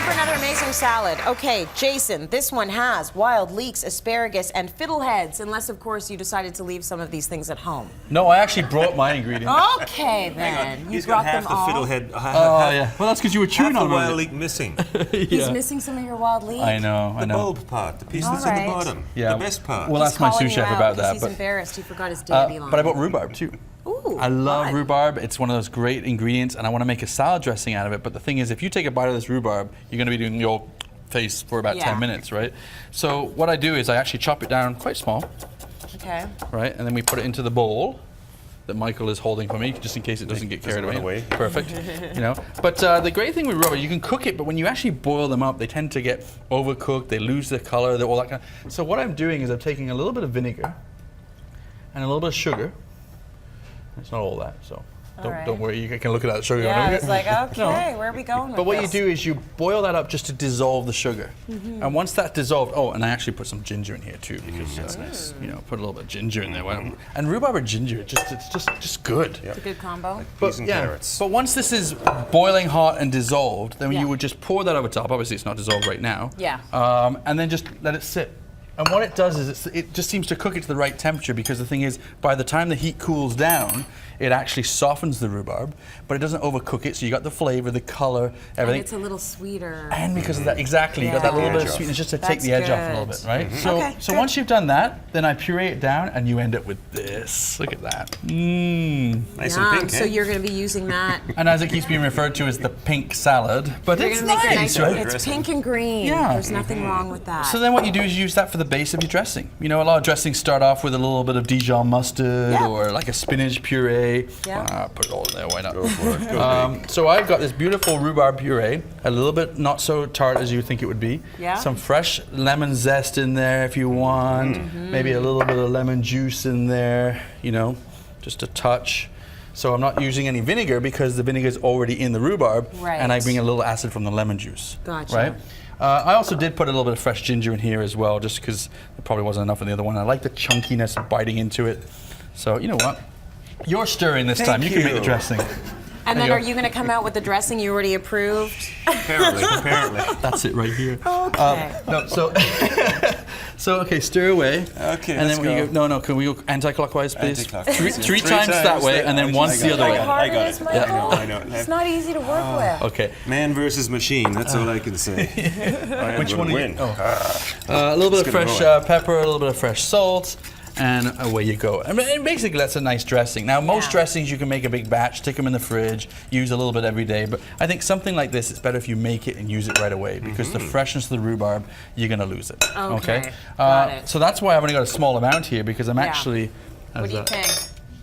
for another amazing salad. Okay, Jason, this one has wild leeks, asparagus, and fiddleheads, unless, of course, you decided to leave some of these things at home. No, I actually brought my ingredients. Okay, then. You He's brought got half them the all. fiddlehead. Oh, yeah. Well, that's because you were chewing Half on the it. wild leek missing. He's missing some of your wild leek. I know, I The know. bulb part, the piece that's All in the right. bottom. Yeah. The best part. Well, He's that's my calling sous you chef out about because that. He's But, embarrassed. He forgot his dandelion. but I bought rhubarb too. Ooh, I love fun. rhubarb. It's one of those great ingredients, and I want to make a salad dressing out of it. But the thing is, if you take a bite of this rhubarb, you're going to be doing your face for about 10 minutes, right? So what I do is I actually chop it down quite small, Okay. right? And then we put it into the bowl that Michael is holding for me, just in case it doesn't get carried Doesn't run away. away. Perfect. You know. But the great thing with rhubarb, you can cook it, but when you actually boil them up, they tend to get overcooked. They lose their color. All that kind of. So what I'm doing is I'm taking a little bit of vinegar and a little bit of sugar. It's not all that, so don't worry. You can look at that sugar. Yeah, I going, was like, okay, where are we going with But what this? you do is you boil that up just to dissolve the sugar. And once that's dissolved, oh, and I actually put some ginger in here too, because that's nice. you know, put a little bit of ginger in there. And rhubarb and ginger, it's just good. It's a good combo. Peas and carrots. But once this is boiling hot and dissolved, then Yeah. you would just pour that over top. Obviously, it's not dissolved right now. Yeah. And then just let it sit. And what it does is it just seems to cook it to the right temperature, because the thing is, by the time the heat cools down, it actually softens the rhubarb, but it doesn't overcook it, so you got the flavor, the color, everything. And it's a little sweeter. And because of that, exactly, you got that little bit of Edge off. sweetness just to take That's the edge off a little good. bit, right? So, Okay, so good. once you've done that, then I puree it down, and you end up with this. Look at that. Mmm. Nice Yum. and pink, So eh? you're going to be using that. And as it keeps being referred to as the pink salad, but You're it's going to make it nice, nice. right? It's pink and green. Yeah. There's nothing wrong with that. So then what you do is use that for the base of your dressing. You know, a lot of dressings start off with a little bit of Dijon mustard Yeah. or like a spinach puree. Yeah. Put it all in there, why not? Go for it. Go big. So I've got this beautiful rhubarb puree, a little bit not so tart as you think it would be. Yeah. Some fresh lemon zest in there if you want. Maybe a little bit of lemon juice in there, you know, just a touch. So I'm not using any vinegar because the vinegar is already in the rhubarb, Right. and I bring a little acid from the lemon juice. Gotcha. Right? I also did put a little bit of fresh ginger in here as well, just because there probably wasn't enough in the other one. I like the chunkiness of biting into it. So you know what? You're stirring this time. You can make the you. dressing. and There then you are go. you going to come out with the dressing you already approved? Apparently. That's it right here. Okay. No, so so okay, stir away. Okay, and let's then when you go. no, can we go anti-clockwise, please? Anti-clockwise. Three times that way, and then once the other I way. got it. Hard it is, I got Michael. it. I know. It's not easy to work with. Okay. Man versus machine. That's all I can say. I am Which gonna one? win? A little bit of Let's get fresh it going. pepper, a little bit of fresh salt, and away you go. I mean, and basically, that's a nice dressing. Now, most Yeah. dressings you can make a big batch, stick them in the fridge, use a little bit every day. But I think something like this, it's better if you make it and use it right away, because the freshness of the rhubarb, you're going to lose it. Okay, got it. So that's why I've only got a small amount here, because I'm actually. What do you think?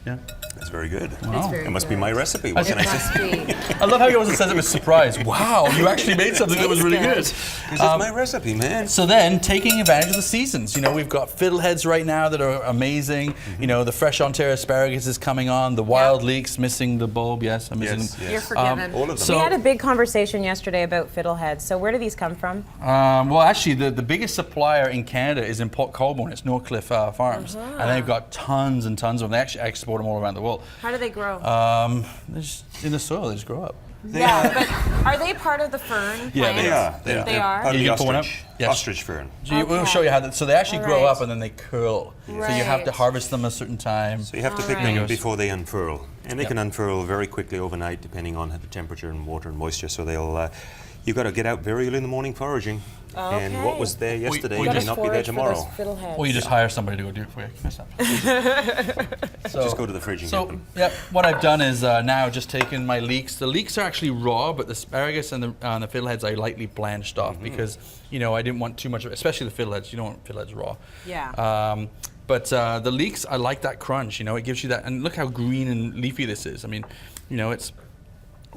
Yeah. That's very good. It's very It must good. be my recipe. What can I It say? must be. I love how he also says it with surprise. Wow, you actually made something that was really good. This is my recipe, man. So then, taking advantage of the seasons, you know, we've got fiddleheads right now that are amazing. You know, the fresh Ontario asparagus is coming on. The wild leeks, missing the bulb. Yes, I'm missing. Yes, yes. You're forgiven. All of them. So- we had a big conversation yesterday about fiddleheads. So where do these come from? Well, actually, the biggest supplier in Canada is in Port Colborne. It's Northcliffe Farms, and they've got tons and tons of them. They actually export them all around the world. How do they grow? They're just in the soil. They just grow up. yeah, but are they part of the fern Yeah, plant? they are. They are. They are? Part of You the can pull one up? ostrich. Yes. Ostrich fern. So we'll Okay. show you how. So they actually grow Alright. up and then they curl. So you have to Right. harvest them a certain time. So you have to pick Alright. them before they unfurl. And they Yeah. can unfurl very quickly overnight, depending on the temperature and water and moisture. So they'll. You've got to get out very early in the morning foraging. And what was there yesterday we may just not be there tomorrow. Or you just hire somebody to go do it for you. Mess up. So, Just go to the fridge and get them. yeah, what I've done is now just taken my leeks. The leeks are actually raw, but the asparagus and the fiddleheads I lightly blanched off because, you know, I didn't want too much of it, especially the fiddleheads. You don't want fiddleheads raw. Yeah. But the leeks, I like that crunch. You know, it gives you that. And look how green and leafy this is. I mean, you know, it's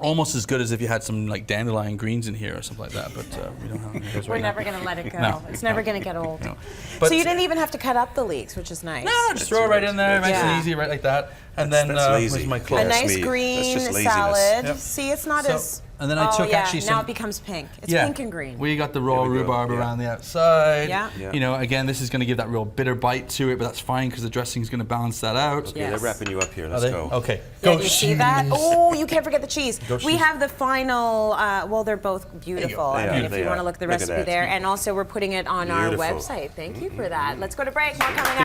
almost as good as if you had some like dandelion greens in here or something like that. But we don't have any of those We're right never now. going to let it go. No. It's never going to get old. No. So But- you didn't even have to cut up the leeks, which is nice. No, just throw it right in there, nice Yeah. and easy, right like that. And That's then lazy. where's my A clothes? That's nice me. green That's just laziness. salad. Yep. See, it's not So- as And then I took actually some... now it becomes pink. It's pink and green. We got the raw There we go, rhubarb yeah. around the outside. Yeah. Yeah. You know, again, this is going to give that real bitter bite to it, but that's fine because the dressing is going to balance that out. Okay, they're wrapping you up here. Are Let's they? go. Okay. Yeah, Go you see that? cheese. Oh, you can't forget the cheese. Go We cheese. have the final, well, they're both beautiful. They I are, mean, if they you want to are. look at the Look at recipe that. there. And also, we're putting it on our Beautiful. website. Thank you for that. Let's go to break. More coming up.